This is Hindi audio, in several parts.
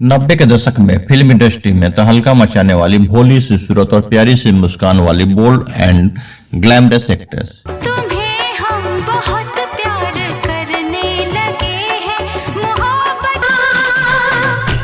90 के दशक में फिल्म इंडस्ट्री में तहलका मचाने वाली भोली सी सूरत और प्यारी सी मुस्कान वाली बोल्ड एंड ग्लैमरस एक्ट्रेस। तुम्हें हम बहुत प्यार करने लगे हैं, मोहब्बत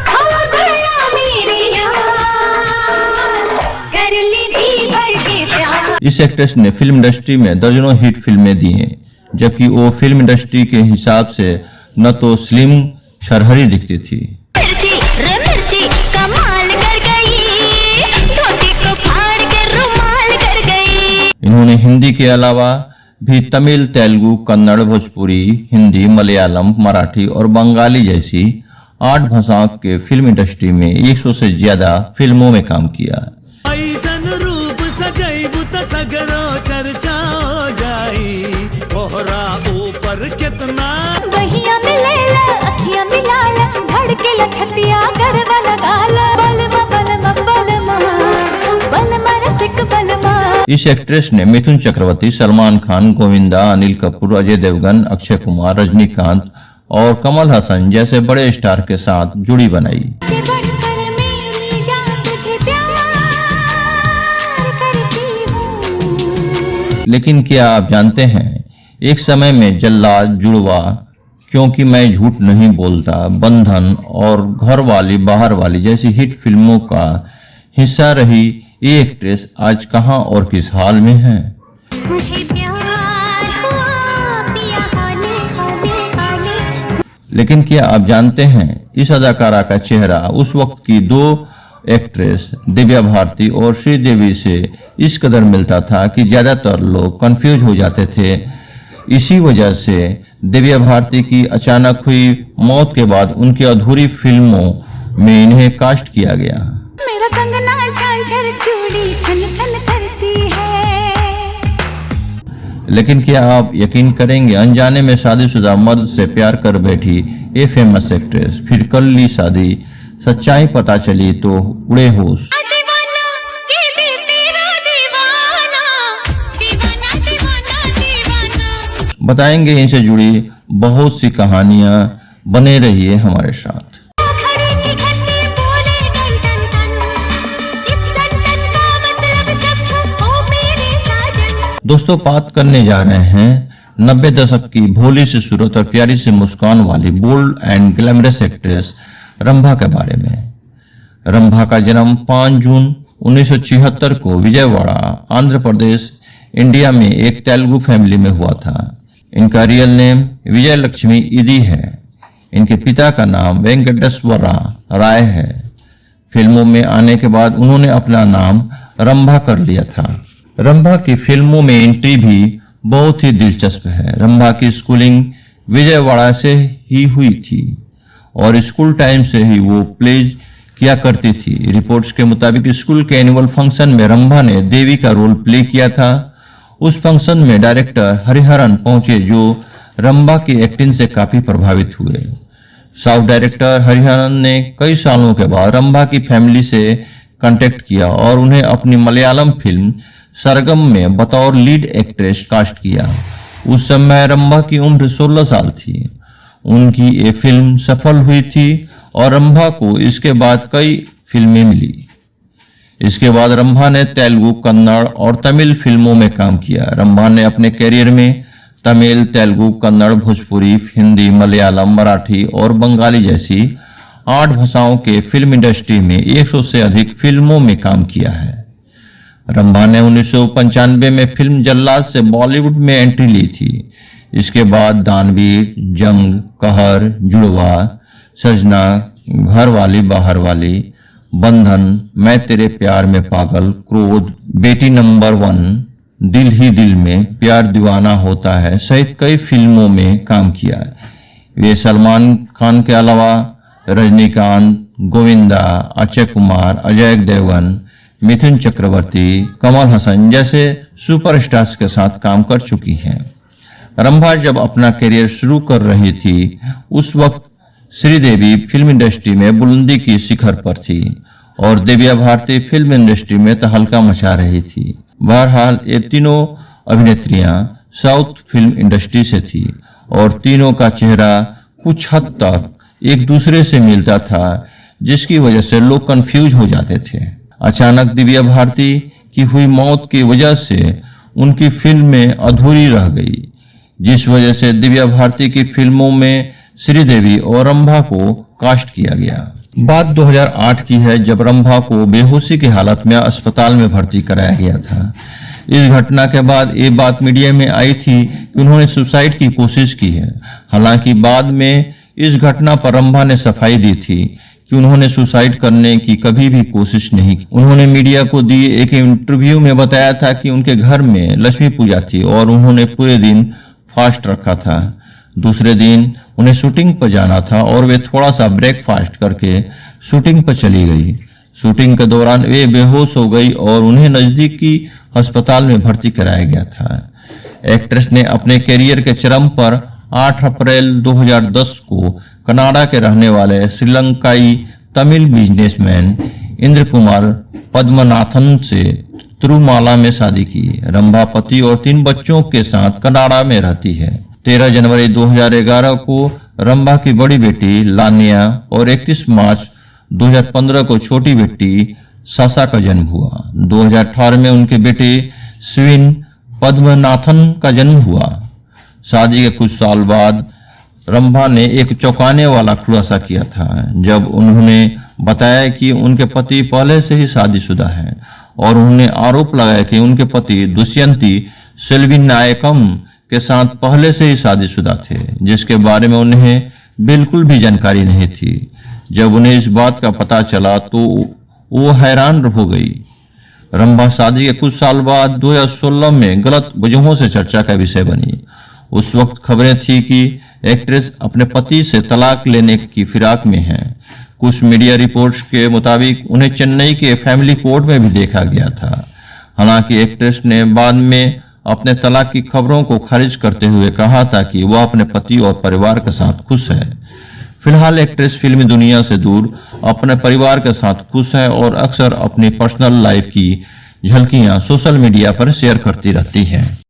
हो गया मेरे यार, कर ली थी भर के प्यार। इस एक्ट्रेस ने फिल्म इंडस्ट्री में दर्जनों हिट फिल्में दी हैं, जबकि वो फिल्म इंडस्ट्री के हिसाब से न तो स्लिम छरहरी दिखती थी। मिर्ची रे मिर्ची कमाल कर गई, धोती को फाड़ के रुमाल कर गई। इन्होंने हिंदी के अलावा भी तमिल, तेलुगु, कन्नड़, भोजपुरी, हिंदी, मलयालम, मराठी और बंगाली जैसी 8 भाषाओं के फिल्म इंडस्ट्री में 100 से ज्यादा फिल्मों में काम किया। इस एक्ट्रेस ने मिथुन चक्रवर्ती, सलमान खान, गोविंदा, अनिल कपूर, अजय देवगन, अक्षय कुमार, रजनीकांत और कमल हसन जैसे बड़े स्टार के साथ जुड़ी बनाई। लेकिन क्या आप जानते हैं, एक समय में जल्लाद, जुड़वा, क्योंकि मैं झूठ नहीं बोलता, बंधन और घर वाली बाहर वाली जैसी हिट फिल्मों का हिस्सा रही ये एक्ट्रेस आज कहां और किस हाल में है। मुझे प्यार हुआ पिया हाले हाले हाले। लेकिन क्या आप जानते हैं, इस अदाकारा का चेहरा उस वक्त की 2 एक्ट्रेस दिव्या भारती और श्रीदेवी से इस कदर मिलता था कि ज्यादातर लोग कंफ्यूज हो जाते थे। इसी वजह से दिव्या भारती की अचानक हुई मौत के बाद उनकी अधूरी फिल्मों में इन्हें कास्ट किया गया। मेरा कंगना झांझर चूड़ी थन थन करती है। लेकिन क्या आप यकीन करेंगे, अनजाने में शादीशुदा मर्द से प्यार कर बैठी ये फेमस एक्ट्रेस फिर कर ली शादी। सच्चाई पता चली तो उड़े होश। बताएंगे इनसे जुड़ी बहुत सी कहानियां, बने रहिए हमारे साथ। दोस्तों, बात करने जा रहे हैं 90 दशक की भोली सी सूरत और प्यारी सी मुस्कान वाली bold and glamorous actress Rambha के बारे में। रंभा का जन्म 5 जून 1976 को विजयवाड़ा, आंध्र प्रदेश, इंडिया में एक तेलुगु फैमिली में हुआ था। इनका रियल नेम विजय लक्ष्मी इदी है। इनके पिता का नाम वेंकटेश्वरा राय है। फिल्मों में आने के बाद उन्होंने अपना नाम रंभा कर लिया था। रंभा की फिल्मों में एंट्री भी बहुत ही दिलचस्प है। रंभा की स्कूलिंग विजयवाड़ा से ही हुई थी और स्कूल टाइम से ही वो प्लेज किया करती थी। रिपोर्ट्स के मुताबिक स्कूल के एनुअल फंक्शन में रंभा ने देवी का रोल प्ले किया था। उस फंक्शन में डायरेक्टर हरिहरन पहुंचे, जो रंभा की एक्टिंग से काफी प्रभावित हुए। साउथ डायरेक्टर हरिहरन ने कई सालों के बाद रंभा की फैमिली से कांटेक्ट किया और उन्हें अपनी मलयालम फिल्म सरगम में बतौर लीड एक्ट्रेस कास्ट किया। उस समय रंभा की उम्र 16 साल थी। उनकी ये फिल्म सफल हुई थी और रंभा को इसके बाद कई फिल्में मिली। इसके बाद रंभा ने तेलुगु, कन्नड़ और तमिल फिल्मों में काम किया। रंभा ने अपने करियर में तमिल, तेलुगु, कन्नड़, भोजपुरी, हिंदी, मलयालम, मराठी और बंगाली जैसी 8 भाषाओं के फिल्म इंडस्ट्री में 100 से अधिक फिल्मों में काम किया है। रंभा ने 1995 में फिल्म जल्लाद से बॉलीवुड में एंट्री ली थी। इसके बाद दानवीर, जंग, कहर, जुड़वा, सजना, घर वाली बाहर वाली, बंधन, मैं तेरे प्यार में पागल, क्रोध, बेटी नंबर 1, दिल ही दिल में, प्यार दीवाना होता है सहित कई फिल्मों में काम किया है। वे सलमान खान के अलावा रजनीकांत, गोविंदा, अक्षय कुमार, अजय देवगन, मिथुन चक्रवर्ती, कमल हसन जैसे सुपरस्टार्स के साथ काम कर चुकी हैं। रंभा जब अपना करियर शुरू कर रही थी, उस वक्त श्रीदेवी फिल्म इंडस्ट्री में बुलंदी की शिखर पर थी और दिव्या भारती फिल्म इंडस्ट्री में तहलका मचा रही थी। बहरहाल ये तीनों अभिनेत्रियां साउथ फिल्म इंडस्ट्री से थी और तीनों का चेहरा कुछ हद तक एक दूसरे से मिलता था, जिसकी वजह से लोग कंफ्यूज हो जाते थे। अचानक दिव्या भारती की हुई मौत की वजह से उनकी फिल्में अधूरी रह गई, जिस वजह से दिव्या भारती की फिल्मों में श्रीदेवी और रंभा को कास्ट किया गया। बात 2008 की है, जब रंभा को बेहोशी की हालत में अस्पताल में भर्ती कराया गया था। इस घटना के बाद ये बात मीडिया में आई थी कि उन्होंने सुसाइड की कोशिश की है। हालांकि बाद में इस घटना पर रंभा ने सफाई दी थी कि उन्होंने सुसाइड करने की कभी भी कोशिश नहीं की। उन्होंने मीडिया को दिए एक इंटरव्यू में बताया था कि उनके घर में लक्ष्मी पूजा थी और उन्होंने पूरे दिन फास्ट रखा था। दूसरे दिन उन्हें शूटिंग पर जाना था और वे थोड़ा सा ब्रेकफास्ट करके शूटिंग पर चली गई। शूटिंग के दौरान वे बेहोश हो गई और उन्हें नजदीकी अस्पताल में भर्ती कराया गया था। एक्ट्रेस ने अपने करियर के चरम पर 8 अप्रैल 2010 को कनाडा के रहने वाले श्रीलंकाई तमिल बिजनेसमैन इंद्र कुमार पद्मनाथन से तिरुमाला में शादी की। रंभा पति और 3 बच्चों के साथ कनाडा में रहती है। 13 जनवरी 2011 को रंभा की बड़ी बेटी लानिया और 31 मार्च 2015 को छोटी बेटी सासा का जन्म हुआ। 2018 में उनके बेटे स्विन पद्मनाथन का जन्म हुआ। शादी के कुछ साल बाद रंभा ने एक चौंकाने वाला खुलासा किया था, जब उन्होंने बताया कि उनके पति पहले से ही शादीशुदा हैं और उन्होंने आरोप लगाया कि उनके पति दुष्यंती सेल्विनायकम के साथ पहले से ही शादीशुदा थे, जिसके बारे में उन्हें बिल्कुल भी जानकारी नहीं थी। जब उन्हें इस बात का पता चला तो वो हैरान हो गई। रंभा शादी के कुछ साल बाद 2016 में गलत वजहों से चर्चा का विषय बनी। उस वक्त खबरें थी कि एक्ट्रेस अपने पति से तलाक लेने की फिराक में है। कुछ मीडिया रिपोर्ट्स के मुताबिक उन्हें चेन्नई के फैमिली कोर्ट में भी देखा गया था। हालांकि एक्ट्रेस ने बाद में अपने तलाक की खबरों को खारिज करते हुए कहा था कि वह अपने पति और परिवार के साथ खुश है। फिलहाल एक्ट्रेस फिल्मी दुनिया से दूर अपने परिवार के साथ खुश है और अक्सर अपनी पर्सनल लाइफ की झलकियां सोशल मीडिया पर शेयर करती रहती हैं।